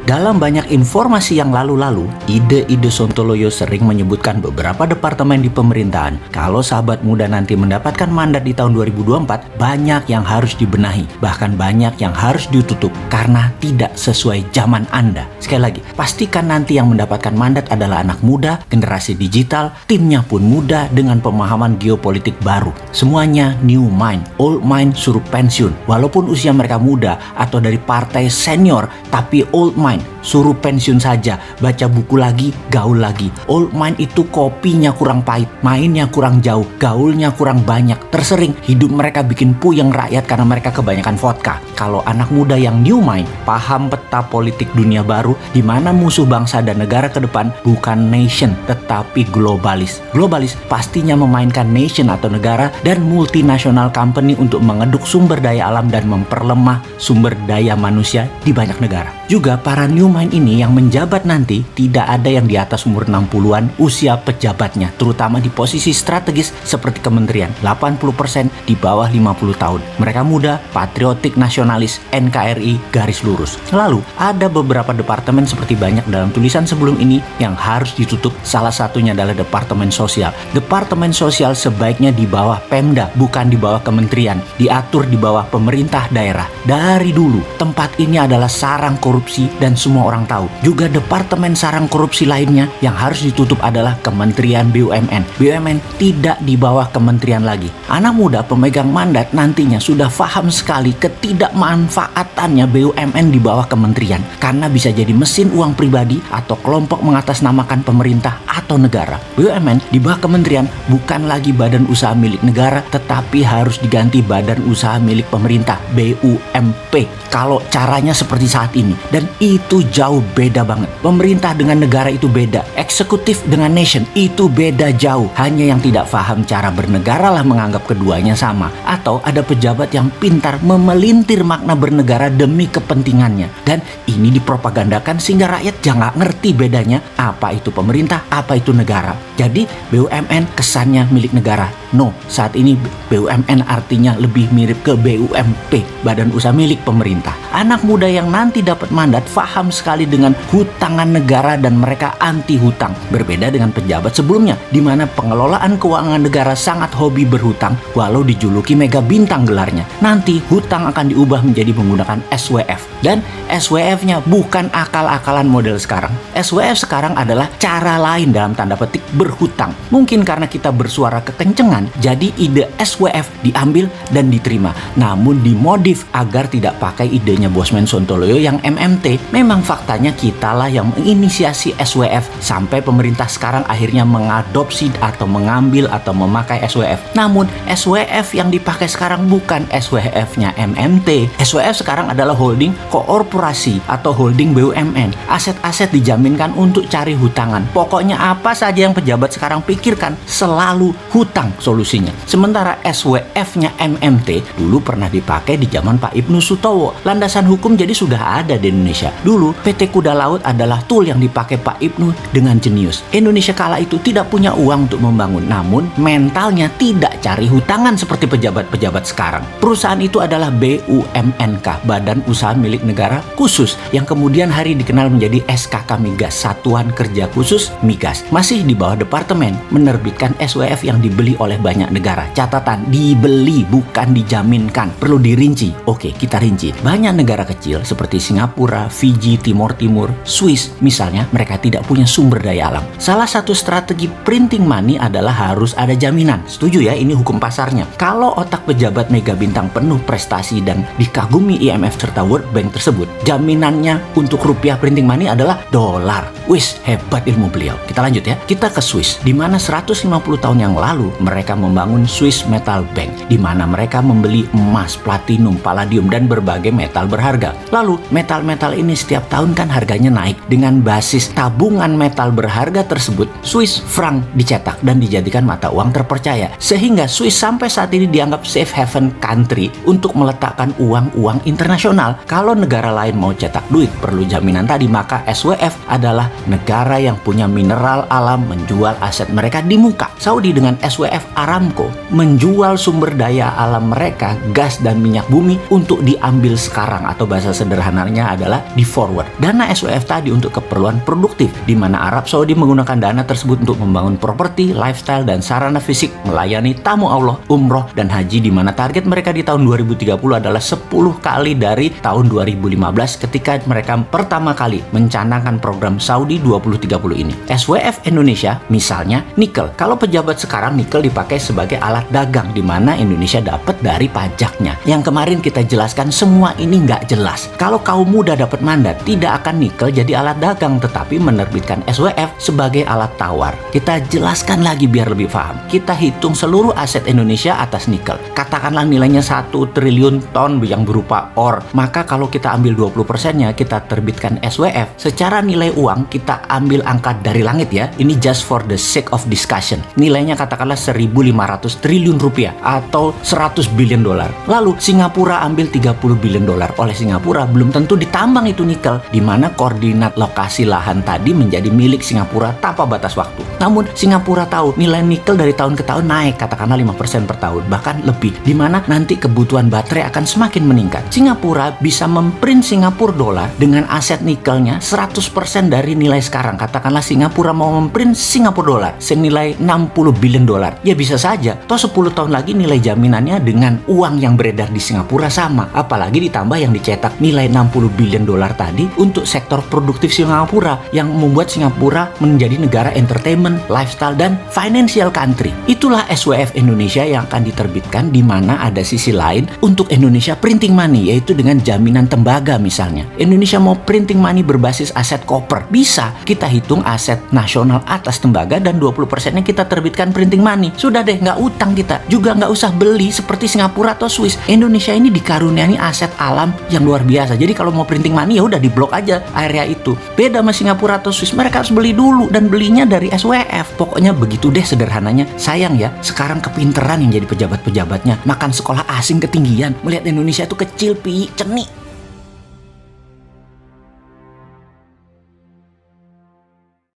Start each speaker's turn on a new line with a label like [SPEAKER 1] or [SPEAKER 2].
[SPEAKER 1] Dalam banyak informasi yang lalu-lalu, ide-ide Sontoloyo sering menyebutkan beberapa departemen di pemerintahan. Kalau sahabat muda nanti mendapatkan mandat di tahun 2024, banyak yang harus dibenahi, bahkan banyak yang harus ditutup karena tidak sesuai zaman Anda. Sekali lagi, pastikan nanti yang mendapatkan mandat adalah anak muda, generasi digital, timnya pun muda dengan pemahaman geopolitik baru. Semuanya new mind, old mind suruh pensiun. Walaupun usia mereka muda atau dari partai senior, tapi old mind suruh pensiun saja, baca buku lagi, gaul lagi. Old mind itu kopinya kurang pahit, mainnya kurang jauh, gaulnya kurang banyak, tersering hidup mereka bikin puyeng rakyat karena mereka kebanyakan vodka. Kalau anak muda yang new mind, paham peta politik dunia baru, di mana musuh bangsa dan negara ke depan bukan nation, tetapi globalis. Globalis pastinya memainkan nation atau negara dan multinational company untuk mengeduk sumber daya alam dan memperlemah sumber daya manusia di banyak negara. Juga para new mind ini yang menjabat nanti tidak ada yang di atas umur 60-an usia pejabatnya, terutama di posisi strategis seperti kementerian. 80% di bawah 50 tahun. Mereka muda, patriotik, nasionalis, NKRI, garis lurus. Lalu ada beberapa departemen seperti banyak dalam tulisan sebelum ini yang harus ditutup. Salah satunya adalah departemen sosial. Departemen sosial sebaiknya di bawah Pemda, bukan di bawah kementerian. Diatur di bawah pemerintah daerah. Dari dulu, tempat ini adalah sarang korupsi dan semua orang tahu. Juga departemen sarang korupsi lainnya yang harus ditutup adalah Kementerian BUMN. BUMN tidak di bawah kementerian lagi. Anak muda pemegang mandat nantinya sudah paham sekali ketidakmanfaatannya BUMN di bawah kementerian, karena bisa jadi mesin uang pribadi atau kelompok mengatasnamakan pemerintah atau negara. BUMN di bawah kementerian bukan lagi badan usaha milik negara, tetapi harus diganti badan usaha milik pemerintah, BUMP. Kalau caranya seperti saat ini, dan itu jauh beda banget. Pemerintah dengan negara itu beda, eksekutif dengan nation itu beda jauh. Hanya yang tidak paham cara bernegara lah menganggap keduanya sama, atau ada pejabat yang pintar memelintir makna bernegara demi kepentingannya, dan ini dipropagandakan sehingga rakyat jangan ngerti bedanya apa itu pemerintah, apa itu negara. Jadi BUMN kesannya milik negara. No, saat ini BUMN artinya lebih mirip ke BUMP, badan usaha milik pemerintah. Anak muda yang nanti dapat mandat paham sekali dengan hutangan negara dan mereka anti hutang. Berbeda dengan pejabat sebelumnya, di mana pengelolaan keuangan negara sangat hobi berhutang, walau dijuluki mega bintang gelarnya. Nanti hutang akan diubah menjadi menggunakan SWF. Dan SWF-nya bukan akal-akalan model sekarang. SWF sekarang adalah cara lain dalam tanda petik berhutang. Mungkin karena kita bersuara kekencengan, jadi ide SWF diambil dan diterima. Namun dimodif agar tidak pakai idenya Bosman Sontoloyo yang MMT. Memang faktanya kitalah yang menginisiasi SWF sampai pemerintah sekarang akhirnya mengadopsi atau mengambil atau memakai SWF. Namun SWF yang dipakai sekarang bukan SWF-nya MMT. SWF sekarang adalah holding korporasi atau holding BUMN. Aset-aset dijaminkan untuk cari hutangan. Pokoknya apa saja yang pejabat sekarang pikirkan selalu hutang solusinya. Sementara SWF-nya MMT dulu pernah dipakai di zaman Pak Ibnu Sutowo. Landasan hukum jadi sudah ada di Indonesia. Dulu PT Kuda Laut adalah tool yang dipakai Pak Ibnu dengan jenius. Indonesia kala itu tidak punya uang untuk membangun, namun mentalnya tidak cari hutangan seperti pejabat-pejabat sekarang. Perusahaan itu adalah BUMNK, Badan Usaha Milik Negara Khusus, yang kemudian hari dikenal menjadi SKK Migas, Satuan Kerja Khusus Migas. Masih di bawah departemen, menerbitkan SWF yang dibeli oleh banyak negara. Catatan, dibeli bukan dijaminkan. Perlu dirinci. Oke, kita rinci. Banyak negara kecil seperti Singapura, Fiji, Timor Timur, Swiss misalnya, mereka tidak punya sumber daya alam. Salah satu strategi printing money adalah harus ada jaminan. Setuju ya, ini hukum pasarnya. Kalau otak pejabat mega bintang penuh prestasi dan dikagumi IMF serta World Bank tersebut, jaminannya untuk rupiah printing money adalah dolar. Wis, hebat ilmu beliau. Kita lanjut ya. Kita ke Swiss, di mana 150 tahun yang lalu mereka membangun Swiss Metal Bank, di mana mereka membeli emas, platinum, palladium, dan berbagai metal berharga. Lalu metal-metal ini setiap tahun kan harganya naik. Dengan basis tabungan metal berharga tersebut, Swiss franc dicetak dan dijadikan mata uang terpercaya. Sehingga Swiss sampai saat ini dianggap safe haven country untuk meletakkan uang-uang internasional. Kalau negara lain mau cetak duit perlu jaminan tadi, maka SWF adalah negara yang punya mineral alam menjual aset mereka di muka. Saudi dengan SWF Aramco menjual sumber daya alam mereka, gas dan minyak bumi, untuk diambil sekarang, atau bahasa sederhananya adalah straightforward. Dana SWF tadi untuk keperluan produktif, di mana Arab Saudi menggunakan dana tersebut untuk membangun properti, lifestyle, dan sarana fisik, melayani tamu Allah, umroh, dan haji, di mana target mereka di tahun 2030 adalah 10 kali dari tahun 2015 ketika mereka pertama kali mencanangkan program Saudi 2030 ini. SWF Indonesia misalnya nikel. Kalau pejabat sekarang nikel dipakai sebagai alat dagang, di mana Indonesia dapat dari pajaknya. Yang kemarin kita jelaskan semua ini nggak jelas. Kalau kaum muda dapat mandat, tidak akan nikel jadi alat dagang, tetapi menerbitkan SWF sebagai alat tawar. Kita jelaskan lagi biar lebih paham. Kita hitung seluruh aset Indonesia atas nikel. Katakanlah nilainya 1 triliun ton yang berupa ore. Maka kalau kita ambil 20%-nya, kita terbitkan SWF. Secara nilai uang, kita ambil angka dari langit ya. Ini just for the sake of discussion. Nilainya katakanlah 1.500 triliun rupiah atau 100 billion dolar. Lalu Singapura ambil 30 billion dolar. Oleh Singapura belum tentu ditambang itu nikel, di mana koordinat lokasi lahan tadi menjadi milik Singapura tanpa batas waktu. Namun Singapura tahu nilai nikel dari tahun ke tahun naik, katakanlah 5% per tahun, bahkan lebih, di mana nanti kebutuhan baterai akan semakin meningkat. Singapura bisa memprint Singapura dolar dengan aset nikelnya 100% dari nilai sekarang. Katakanlah Singapura mau memprint Singapura dolar senilai 60 billion dolar. Ya bisa saja, toh 10 tahun lagi nilai jaminannya dengan uang yang beredar di Singapura sama. Apalagi ditambah yang dicetak nilai 60 billion dolar tadi untuk sektor produktif Singapura yang membuat Singapura menjadi negara entertainment, lifestyle, dan financial country. Itulah SWF Indonesia yang akan diterbitkan, di mana ada sisi lain untuk Indonesia printing money, yaitu dengan jaminan tembaga misalnya. Indonesia mau printing money berbasis aset koper, bisa kita hitung aset nasional atas tembaga dan 20%-nya kita terbitkan printing money. Sudah deh, nggak utang kita, juga nggak usah beli seperti Singapura atau Swiss. Indonesia ini dikaruniai aset alam yang luar biasa. Jadi kalau mau printing money ya udah diblok aja area itu. Beda sama Singapura atau Swiss, mereka harus beli dulu dan belinya dari SWF. Pokoknya begitu deh sederhananya. Sayang ya, sekarang kepinteran yang jadi pejabat-pejabatnya makan sekolah asing ketinggian, melihat Indonesia itu kecil, pi, cenik.